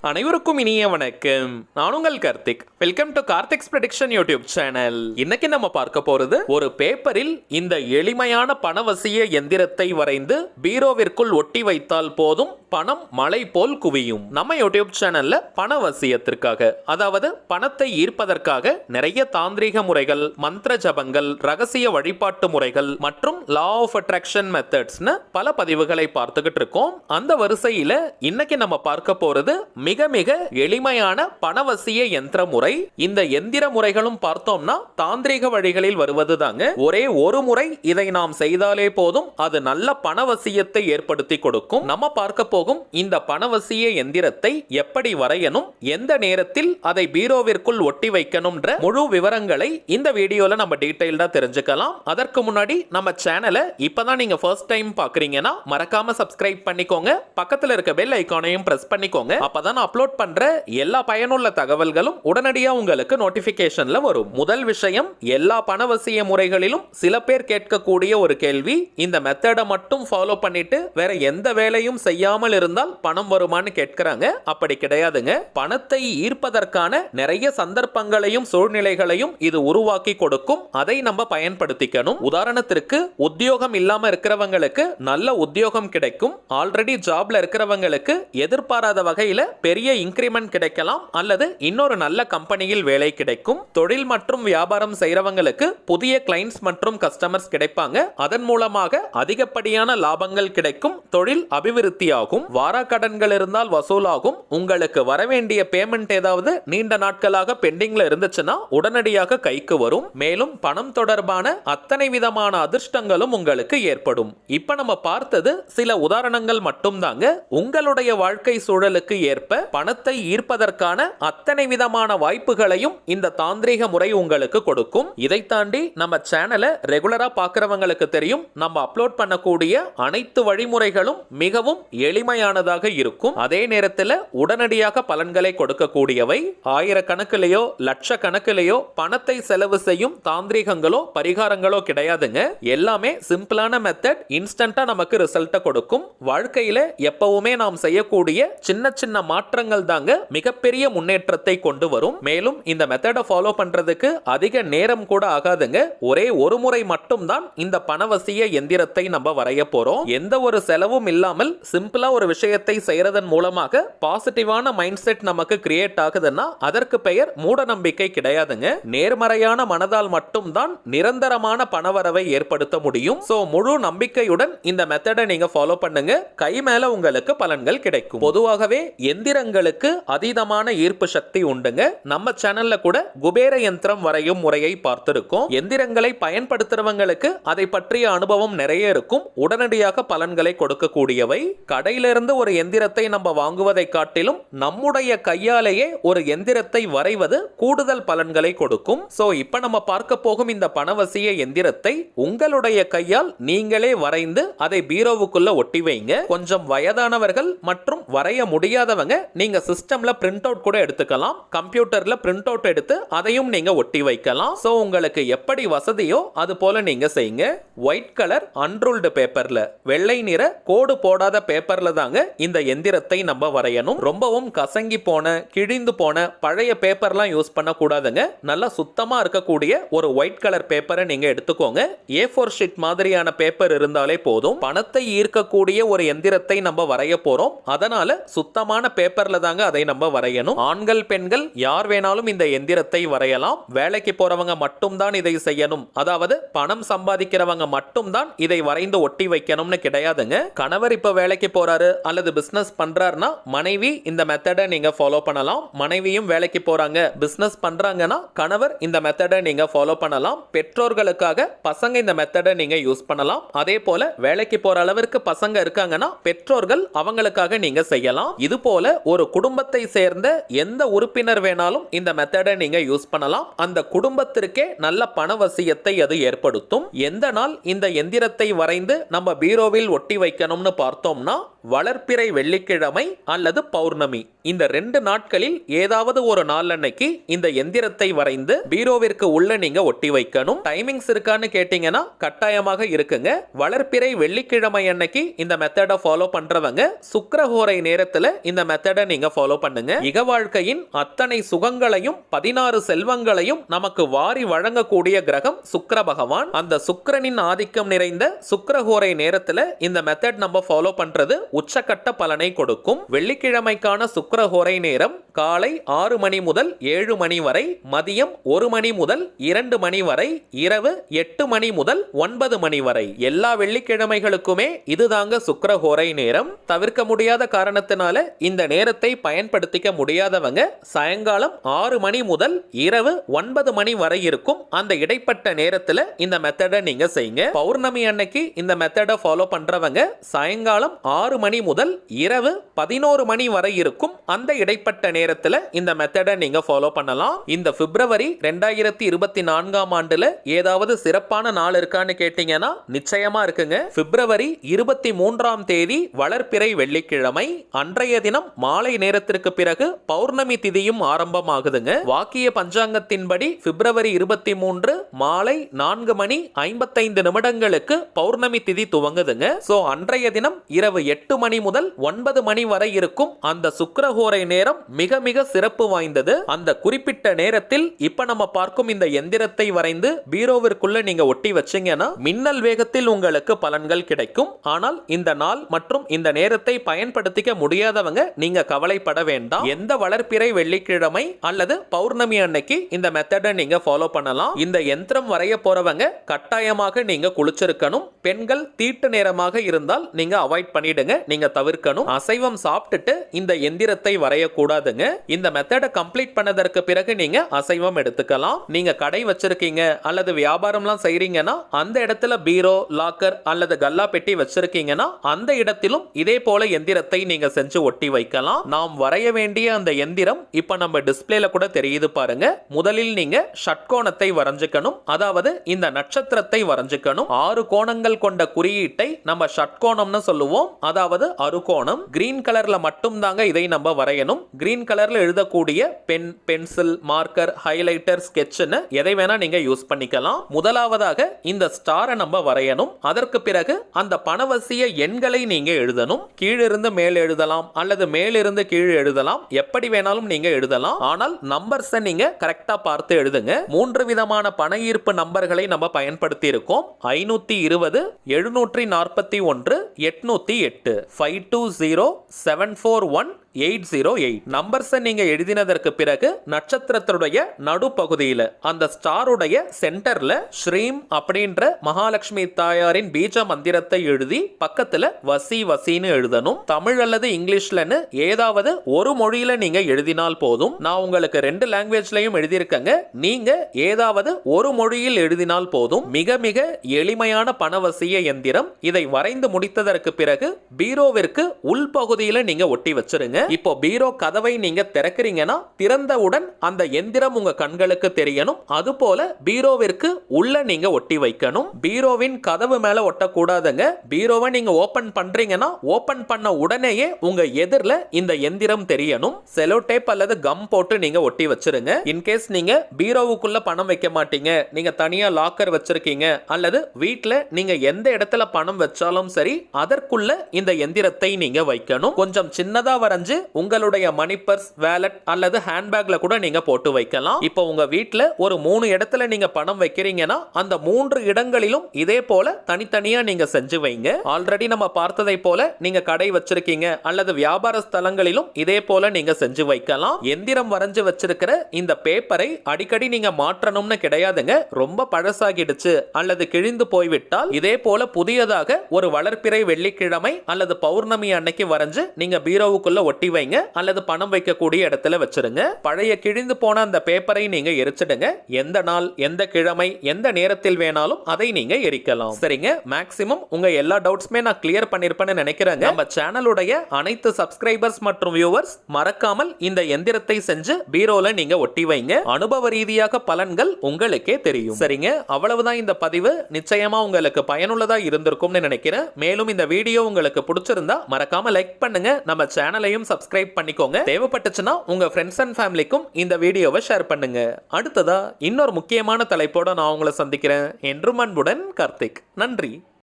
அனைவருக்கும் இனிய வணக்கம். நான் உங்கள் Karthik. Welcome to Karthik's prediction YouTube channel. இன்னைக்கு நம்ம பார்க்க போறது ஒரு பேப்பரில் இந்த எளிமையான பணவசிய எந்திரத்தை வரைந்து பீரோவிற்குள் ஒட்டி வைத்தால் போதும் பணம் மலை போல் குவியும். நம்ம யூடியூப் சேனல்ல பணவசியத்திற்காக, அதாவது பணத்தை ஈர்ப்பதற்காக நிறைய தாந்திரீக முறைகள், மந்திர ஜபங்கள், ரகசிய வழிபாட்டு முறைகள் மற்றும் லா ஆஃப் அட்ராக்ஷன் மெத்தட்ஸ்னு பல பதிவுகளை பார்த்துக்கிட்டு இருக்கோம். அந்த வரிசையில இன்னைக்கு நம்ம பார்க்க போறது மிக மிக எளிமையான பணவசிய யந்திர முறை. இந்த எந்திர முறைகளும் பார்த்தோம்னா தாந்திரிக வழிகளில் வருவது தாங்க. ஒரே ஒரு முறை இதை நாம் செய்தாலே போதும், அது நல்ல பணவசியத்தை ஏற்படுத்தி கொடுக்கும். நம்ம பார்க்க போகும் இந்த பணவசிய எந்திரத்தை எப்படி வரையணும், எந்த நேரத்தில் அதை பீரோவிற்குள் ஒட்டி வைக்கணும்ன்ற முழு விவரங்களை இந்த வீடியோல நம்ம டீடைல்டா தெரிஞ்சுக்கலாம். அதற்கு முன்னாடி நம்ம சேனலை இப்பதான் நீங்க ஃபர்ஸ்ட் டைம் பாக்குறீங்கன்னா மறக்காம சப்ஸ்கிரைப் பண்ணிக்கோங்க. பக்கத்துல இருக்க பெல் ஐகானையும் பிரஸ் பண்ணிக்கோங்க. அப்பதான் அப்லோட் பண்ற எல்லா பயனுள்ள தகவல்களும் உடனடியா உங்களுக்கு நோட்டிபிகேஷன்ல வரும். முதல் விஷயம், எல்லா பணவசிய முறைகளிலும் சில பேர் கேட்கக்கூடிய ஒரு கேள்வி, இந்த மெத்தடை மட்டும் ஃபாலோ பண்ணிட்டு வேற எந்த வேலையும் செய்யாமல் இருந்தால் பணம் வருமான்னு கேட்கிறாங்க. அப்படி கிடையாதுங்க. பணத்தை ஈர்ப்பதற்கான நிறைய சந்தர்ப்பங்களையும் சூழ்நிலைகளையும் இது உருவாக்கி கொடுக்கும். அதை நம்ம பயன்படுத்திக்கணும். உதாரணத்திற்கு, உத்தியோகம் இல்லாம இருக்கிறவங்களுக்கு நல்ல உத்தியோகம் கிடைக்கும். ஆல்ரெடி ஜாப்ல இருக்கிறவங்களுக்கு எதிர்பாராத வகையில பெரிய இன்கிரிமெண்ட் கிடைக்கலாம், அல்லது இன்னொரு நல்ல கம்பெனியில் வேலை கிடைக்கும். தொழில் மற்றும் வியாபாரம் செய்யறவங்களுக்கு புதிய கிளைண்ட்ஸ் மற்றும் கஸ்டமர்ஸ் கிடைப்பாங்க. அதன் மூலமாக அதிகப்படியான லாபங்கள் கிடைக்கும். தொழில் அபிவிருத்தியாகும். வாரா கடன்கள் இருந்தால் வசூலாகும். உங்களுக்கு வர வேண்டிய பேமெண்ட் ஏதாவது நீண்ட நாட்களாக பெண்டிங்ல இருந்துச்சுன்னா உடனடியாக கைக்கு வரும். மேலும் பணம் தொடர்பான அத்தனை விதமான அதிர்ஷ்டங்களும் உங்களுக்கு ஏற்படும். இப்ப நம்ம பார்த்தது சில உதாரணங்கள் மட்டும் தாங்க. உங்களுடைய வாழ்க்கை சூழலுக்கு ஏற்ப பணத்தை ஈர்ப்பதற்கான அத்தனை விதமான வாய்ப்புகளையும் இந்த தாந்திரீக முறை உங்களுக்கு கொடுக்கும். இதை தாண்டி நம்ம சேனலை ரெகுலரா பார்க்கிறவங்களுக்கு தெரியும், நம்ம அப்லோட் பண்ணக்கூடிய அனைத்து வழிமுறைகளும் மிகவும் எளிமையானதாக இருக்கும். அதே நேரத்தில் உடனடியாக பலன்களை கொடுக்கக்கூடியவை. ஆயிரக்கணக்கிலேயோ லட்சக்கணக்கிலேயோ பணத்தை செலவு செய்யும் தாந்திரீகங்களோ பரிகாரங்களோ கிடையாதுங்க. எல்லாமே சிம்பிளான மெத்தட், இன்ஸ்டன்டா நமக்கு ரிசல்ட்டை கொடுக்கும். வாழ்க்கையில எப்பவுமே நாம் செய்யக்கூடிய சின்ன சின்ன மாற்றங்கள் தாங்க மிகப்பெரிய முன்னேற்றத்தை கொண்டு வரும். மேலும் இந்த மெத்தடை ஃபாலோ பண்றதுக்கு அதிக நேரம் கூட ஆகாதுங்க. ஒரே ஒரு முறை மட்டும் தான் இந்த பணவசிய எந்திரத்தை நம்ம வரைய போறோம். எந்த ஒரு செலவும் இல்லாமல் சிம்பிளா ஒரு விஷயத்தை செய்யறதன் மூலமாக பாசிட்டிவான மைண்ட் செட் நமக்கு கிரியேட் ஆகுதுன்னா அதற்கு பெயர் மூட நம்பிக்கை கிடையாதுங்க. நேர்மறையான மனதால் மட்டும் தான் நிரந்தரமான பணவரவை ஏற்படுத்த முடியும். சோ முழு நம்பிக்கையுடன் இந்த மெத்தடை நீங்க ஃபாலோ பண்ணுங்க. கை மேல உங்களுக்கு பலன்கள் கிடைக்கும். பொதுவாகவே எந்திரங்களுக்கு அதீதமான ஈர்ப்பு சக்தி உண்டுங்க. நம்ம சேனல்ல கூட குபேர யந்திரம் வரையும் முறையை பார்த்திருக்கோம். எந்திரங்களை பயன்படுத்துறவங்களுக்கு அதை பற்றிய அனுபவம் நிறைய இருக்கும். உடனடியாக பலன்களை கொடுக்கக்கூடியவை. கடையிலிருந்து ஒரு எந்திரத்தை நம்ம வாங்குவதை காட்டிலும் நம்முடைய கையாலேயே ஒரு எந்திரத்தை வரைவது கூடுதல் பலன்களை கொடுக்கும். சோ இப்ப நம்ம பார்க்க போகும் இந்த பணவசிய எந்திரத்தை உங்களுடைய கையால் நீங்களே வரைந்து அதை பீரோவுக்குள்ள ஒட்டி வைங்க. கொஞ்சம் வயதானவர்கள் மற்றும் வரைய முடியாதவங்க நீங்க சிஸ்டம்ல பிரிண்ட் அவுட் கூட எடுத்துக்கலாம். கம்ப்யூட்டர்ல பிரிண்ட் அவுட் எடுத்து அதையும் நீங்க ஒட்டி வைக்கலாம். சோ உங்களுக்கு எப்படி வசதியோ அது போல நீங்க செய்யுங்க. ஒயிட் கலர் அன்ரூல்டு பேப்பர்ல, வெள்ளை நிற கோடு போடாத பேப்பர்ல தாங்க இந்த எந்திரத்தை நம்ம வரையணும். ரொம்பவும் கசங்கி போன, கிழிந்து போன பழைய பேப்பர்லாம் யூஸ் பண்ண கூடாதுங்க. நல்லா சுத்தமா இருக்கக்கூடிய ஒரு ஒயிட் கலர் பேப்பரை நீங்க எடுத்துக்கோங்க. A4 ஷீட் மாதிரியான பேப்பர் இருந்தாலே போதும். பணத்தை ஈர்க்கக்கூடிய ஒரு எந்திரத்தை நம்ம வரைய போறோம். அதனால சுத்தமான பேப்பர்ல தாங்க அதை நம்ம வரையணும். ஆண்கள் பெண்கள் யார் வேணாலும் இந்த எந்திரத்தை வரையலாம். வேலைக்கு போறவங்க மட்டும் தான் இதை செய்யணும். அதாவது பணம் சம்பாதிக்கிறவங்க மட்டும் தான் இதை வரைந்து ஒட்டி வைக்கணும்னு கிடையாதுங்க. கணவர் இப்ப வேலைக்கு போறாரு அல்லது பிசினஸ் பண்றாருன்னா மனைவி இந்த மெத்தடை நீங்க ஃபாலோ பண்ணலாம். மனைவியும் வேலைக்கு போறாங்க, பிசினஸ் பண்றாங்கன்னா கணவர் இந்த மெத்தடை நீங்க ஃபாலோ பண்ணலாம். பெற்றோர்களுக்காக பசங்க இந்த மெத்தடை நீங்க யூஸ் பண்ணலாம். அதே போல வேலைக்கு போற அளவிற்கு பசங்க இருக்காங்கன்னா பெற்றோர்கள் அவங்களுக்காக நீங்க செய்யலாம். இது போல ஒரு குடும்பத்தை சேர்ந்த எந்த உறுப்பினர் வேணாலும் இந்த மெத்தடை நீங்க யூஸ் பண்ணலாம். அந்த குடும்பத்திற்கே நல்ல பணவசியத்தை அது ஏற்படுத்தும். எந்த நாள் இந்த எந்திரத்தை வரைந்து நம்ம பீரோவில் ஒட்டி வைக்கணும்னு பார்த்தோம்னா வளர்ப்பிறை வெள்ளிக்கிழமை அல்லது பௌர்ணமி, இந்த 2 நாட்களில் ஏதாவது ஒரு நாள் அன்னைக்கு இந்த எந்திரத்தை வரைந்து பீரோவிற்கு உள்ள நீங்க ஒட்டி வைக்கணும். டைமிங்ஸ் இருக்கான்னு கேட்டீங்கன்னா கட்டாயமாக இருக்குங்க. வளர்ப்பிறை வெள்ளிக்கிழமை அன்னைக்கு இந்த மெத்தடை ஃபாலோ பண்றவங்க சுக்கிரஹோரை நேரத்துல இந்த மெத்தடை மெத்தடை நீங்க ஃபாலோ பண்ணுங்க. இக வாழ்க்கையின் அத்தனை சுகங்களையும் 16 செல்வங்களையும் நமக்கு வாரி வழங்கக்கூடிய கிரகம் சுக்கிர பகவான். அந்த சுக்கிரனின் ஆதிக்கம் நிறைந்த சுக்கிரஹோரை நேரத்துல இந்த மெத்தட் நம்ம ஃபாலோ பண்றது உச்சக்கட்ட பலனை கொடுக்கும். வெள்ளிக்கிழமைக்கான சுக்கிரஹோரை நேரம் காலை 6 மணி முதல் 7 மணி வரை, மதியம் 1 மணி முதல் 2 மணி வரை, இரவு 8 மணி முதல் 9 மணி வரை. எல்லா வெள்ளிக்கிழமைகளுக்குமே இதுதாங்க சுக்கிரஹோரை நேரம். தவிர்க்க முடியாத காரணத்தினால இந்த நேரத்தை பயன்படுத்திக்க முடியாதவங்க சாயங்காலம் 6 மணி முதல் இரவு 9 மணி வரை இருக்கும் அந்த இடைப்பட்ட நேரத்துல இந்த மெத்தடை நீங்க செய்யுங்க. பௌர்ணமி அன்னைக்கு இந்த மெத்தடை ஃபாலோ பண்றவங்க சாயங்காலம் 6 மணி முதல் இரவு 11 மணி வரை இருக்கும் அந்த இடைப்பட்ட நேரத்துல இந்த மெத்தடை நீங்க ஃபாலோ பண்ணலாம். இந்த பிப்ரவரி 2024ஆம் ஆண்டுல ஏதாவது சிறப்பான நாள் இருக்கான்னு கேட்டீங்கன்னா நிச்சயமா இருக்குங்க. பிப்ரவரி 23ஆம் தேதி வளர்பிறை வெள்ளிக்கிழமை. அன்றைய தினம் மாலை நேரத்திற்கு பிறகு பௌர்ணமி திதியும் ஆரம்பமாகுதுங்க. வாக்கிய பஞ்சாங்கத்தின்படி பிப்ரவரி 23 மாலை 4 மணி 55 நிமிடங்களுக்கு பௌர்ணமி திதி துவங்குதுங்க. சோ அன்றைய தினம் இரவு 8 மணி முதல் 9 மணி வரை இருக்கும் அந்த சுக்கிரஹோரை நேரம் மிக மிக சிறப்பு வாய்ந்தது. அந்த குறிப்பிட்ட நேரத்தில் இப்ப நம்ம பார்க்கும் இந்த எந்திரத்தை வரைந்து பீரோவிற்குள்ள நீங்க ஒட்டி வச்சீங்கன்னா மின்னல் வேகத்தில் உங்களுக்கு பலன்கள் கிடைக்கும். ஆனால் இந்த நாள் மற்றும் இந்த நேரத்தை பயன்படுத்திக்க முடியாதவங்க நீங்க கவலைப்பட வேண்டாம். எந்த வளர்பிறை வெள்ளிக்கிழமை அல்லது பௌர்ணமி அன்னைக்கு இந்த மெத்தடை நீங்க ஃபாலோ பண்ணலாம். இந்த யந்திரம் வரைய போறவங்க கட்டாயமாக நீங்க குளிச்சிருக்கணும். பெண்கள் தீட்டு நேரமாக இருந்தால் நீங்க அவாய்ட் பண்ணிடுங்க, நீங்க தவிர்க்கணும். அசைவம் சாப்பிட்டுட்டு இந்த எந்திரத்தை வரையக்கூடாதுங்க. இந்த மெத்தடை கம்ப்ளீட் பண்ணதற்கு பிறகு நீங்க அசைவம் எடுத்துக்கலாம். நீங்க கடை வச்சிருக்கீங்க அல்லது வியாபாரம்லாம் செய்றீங்கன்னா அந்த இடத்துல பீரோ, லாக்கர் அல்லது கல்லா பெட்டி வச்சிருக்கீங்கன்னா அந்த இடத்திலும் இதே போல எந்திரத்தை நீங்க செஞ்சு ஒட்டி வைக்கலாம். நாம் வரைய வேண்டிய அந்த எந்திரம் இப்ப நம்ம டிஸ்பிளேல கூட தெரியுது பாருங்க. முதலில் நீங்க ஷட்கோணத்தை வரைஞ்சுக்கணும். அதாவது இந்த நட்சத்திரத்தை வரைஞ்சுக்கணும். 6 கோணங்கள் கொண்ட குறியீட்டை நம்ம ஷட்கோணம்னு சொல்லுவோம். அதாவது அறுகோணம். கிரீன் கலர்ல மட்டும் தாங்க இதை நம்ம வரையணும். கிரீன் கலர்ல எழுதக்கூடிய பென், பென்சில், மார்க்கர், ஹைலைட்டர், ஸ்கெட்ச்னு எதை வேணா நீங்க யூஸ் பண்ணிக்கலாம். முதலாவதாக இந்த ஸ்டாரை நம்ம வரையணும். அதற்கு பிறகு அந்த பணவசிய எண்களை நீங்க எழுதணும். கீழிருந்து மேல் எழுதலாம் அல்லது மேலிருந்து கீழ் எழுதலாம். எப்படி வேணாலும் நீங்க எழுதலாம். ஆனால் நம்பர்ஸை நீங்க கரெக்டா பார்த்து எழுதுங்க. 3 விதமான பண ஈர்ப்பு நம்பர்களை நம்ம பயன்படுத்தி இருக்கோம். 520, 741, 808, 520, 741, 808 நம்பர்ஸை நீங்க எழுதினதற்கு பிறகு நட்சத்திரத்துடைய நடுப்பகுதியில அந்த ஸ்டாருடைய சென்டர்ல ஸ்ரீம் அப்படின்ற மகாலட்சுமி தாயாரின் பீஜ மந்திரத்தை எழுதி பக்கத்துல வசி வசின்னு எழுதணும். தமிழ் அல்லது இங்கிலீஷ்லன்னு ஏதாவது ஒரு மொழியில நீங்க எழுதினால் போதும். நான் உங்களுக்கு 2 லாங்குவேஜ்லயும் எழுதியிருக்கேங்க. நீங்க ஏதாவது ஒரு மொழியில் எழுதினால் போதும். மிக மிக எளிமையான பணவசிய எந்திரம். இதை வரைந்து முடித்ததற்கு பிறகு பீரோவிற்கு உள்பகுதியில நீங்க ஒட்டி வச்சிருங்க. இப்போ பீரோ கதவை நீங்க திறக்கிறீங்கன்னா திறந்தவுடன் அந்த எந்திரம் உங்க கண்களுக்கு தெரியணும். அதுபோல பீரோவிற்கு உள்ள நீங்க ஒட்டி வைக்கணும். பீரோவின் கதவு மேல ஒட்டக்கூடாதுங்க. பீரோவை நீங்க ஓபன் பண்றீங்கன்னா ஓபன் பண்ண உடனேயே உங்க எதிரில இந்த எந்திரம் தெரியணும். செலோ டேப் அல்லது கம் போட்டு நீங்க ஒட்டி வச்சிருங்க. இன்கேஸ் நீங்க பீரோவுக்குள்ள பணம் வைக்க மாட்டீங்க, நீங்க தனியா லாக்கர் வச்சிருக்கீங்க அல்லது வீட்ல நீங்க எந்த இடத்துல பணம் வச்சாலும் சரி அதற்குள்ள இந்த எந்திரத்தை நீங்க வைக்கணும். கொஞ்சம் சின்னதா வரைஞ்சு உங்களுடைய மணி பர்ஸ், வேலட் அல்லது ஹேண்ட்பேக்ல கூட நீங்க போட்டு வைக்கலாம். இப்போ உங்க வீட்ல ஒரு 3 இடத்துல நீங்க பணம் வைக்கிறீங்கன்னா அந்த 3 இடங்களிலும் இதே போல தனித்தனியா நீங்க செஞ்சு வைங்க. ஆல்ரெடி நம்ம பார்த்ததை போல நீங்க கடை வச்சிருக்கீங்க அல்லது வியாபார ஸ்தலங்களிலும் இதே போல நீங்க செஞ்சு வைக்கலாம். எந்திரம் வரைஞ்சு வச்சிருக்கிற இந்த பேப்பரை அடிக்கடி நீங்க மாற்றணும்னு கிடையாதுங்க. ரொம்ப பழசாகிடுச்சு அல்லது கிழிந்து போய்விட்டால் இதே போல புதியதாக ஒரு வளர்பிறை வெள்ளிக்கிழமை அல்லது பௌர்ணமி அன்னைக்கு வரைஞ்சு நீங்க பீரோவுக்குள்ள ஒட்டி வைங்க அல்லது பணம் வைக்கக்கூடிய இடத்துல வச்சிருங்க. பழைய கிழிந்து போன அந்த பேப்பரை நீங்க எரிச்சிடுங்க. எந்த நாள், எந்த கிழமை, எந்த நேரத்தில் வேணாலும் அதை நீங்க எரிக்கலாம். சரிங்க, மேக்ஸிமம் உங்க எல்லா டவுட்ஸ்மே நான் கிளியர் பண்ணிருப்பேன்னு நினைக்கிறேங்க. நம்ம சேனலுடைய அனைத்து சப்ஸ்கிரைபர்ஸ் மற்றும் வியூவர்ஸ் மறக்காமல் இந்த எந்திரத்தை செஞ்சு பீரோல நீங்க ஒட்டி வைங்க. அனுபவ ரீதியாக பலன்கள் உங்களுக்கே தெரியும். சரிங்க, அவ்வளவுதான் இந்த பதிவு. நிச்சயமா உங்களுக்கு பயனுள்ளதா இருந்திருக்கும்னு நினைக்கிறேன். மேலும் இந்த வீடியோ உங்களுக்கு பிடிச்சிருந்தா மறக்காம லைக் பண்ணுங்க. நம்ம சேனலையும் சப்ஸ்கிரைப் பண்ணிக்கோங்க. தேவைப்பட்டுச்சுன்னா உங்க ஃப்ரெண்ட்ஸ் அண்ட் ஃபேமிலிக்கும் இந்த வீடியோவை ஷேர் பண்ணுங்க. அடுத்ததா இன்னொரு முக்கியமான தலைப்போட நான் உங்களை சந்திக்கிறேன். என்றும் அன்புடன் கார்த்திக். நன்றி.